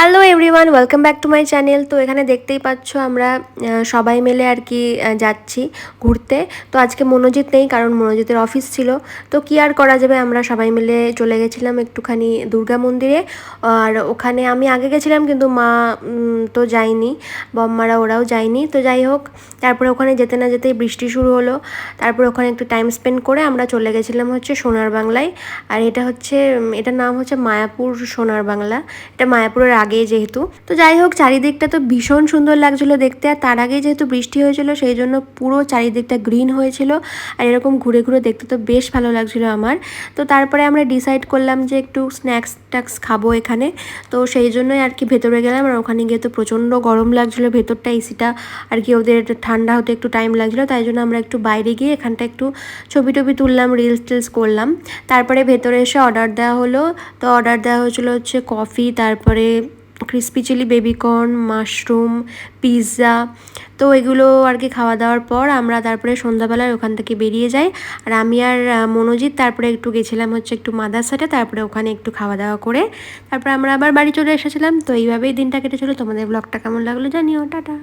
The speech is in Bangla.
Hello everyone, welcome back to my channel. তো এখানে দেখতেই পাচ্ছ আমরা সবাই মিলে আর কি যাচ্ছি ঘুরতে। তো আজকে মনোজিৎ নেই, কারণ মনোজিতের অফিস ছিল। তো কি আর করা যাবে, আমরা সবাই মিলে চলে গেছিলাম একটুখানি দুর্গা মন্দিরে। আর ওখানে আমি আগে গেছিলাম, কিন্তু মা তো যায়নি, বম্মারা ওরাও যায়নি। তো যাই হোক, তারপরে ওখানে যেতে না যেতেই বৃষ্টি শুরু হলো। তারপরে ওখানে একটু টাইম স্পেন্ড করে আমরা চলে গেছিলাম হচ্ছে সোনার বাংলায়। আর এটার নাম হচ্ছে মায়াপুর সোনার বাংলা। এটা মায়াপুরের আগে যেহেতু। তো যাই হোক, চারিদিকটা তো ভীষণ সুন্দর লাগছিলো দেখতে। আর তার আগে যেহেতু বৃষ্টি হয়েছিল, সেই জন্য পুরো চারিদিকটা গ্রিন হয়েছিল। আর এরকম ঘুরে ঘুরে দেখতে তো বেশ ভালো লাগছিলো আমার। তো তারপরে আমরা ডিসাইড করলাম যে একটু স্ন্যাক্স ট্যাক্স খাবো এখানে। তো সেই জন্যই আর কি ভেতরে গেলাম। আর ওখানে গিয়ে তো প্রচণ্ড গরম লাগছিলো, ভেতরটা এসিটা আর কি ওদের টান্ডা হতে একটু টাইম লাগছিলো। তাই জন্য আমরা একটু বাইরে গিয়ে এখানটা একটু ছবি টবি তুললাম, রিলস টিলস করলাম। তারপরে ভেতরে এসে অর্ডার দেওয়া হলো। তো অর্ডার দেওয়া হয়েছিলো হচ্ছে কফি, তারপরে crispy chilli baby corn, mushroom, pizza. তো এগুলো আর কি খাওয়া দাওয়ার পর আমরা তারপরে সন্ধ্যাবেলায় ওখান থেকে বেরিয়ে যাই। আর আমি আর মনোজিৎ তারপরে একটু গেছিলাম হচ্ছে একটু মাদারসাটে, তারপরে ওখানে একটু খাওয়া দাওয়া করে তারপরে আমরা আবার বাড়ি চলে এসেছিলাম। তো এইভাবেই দিনটা কেটেছিল। তোমাদের ব্লগটা কেমন লাগলো জানিও। টাটা।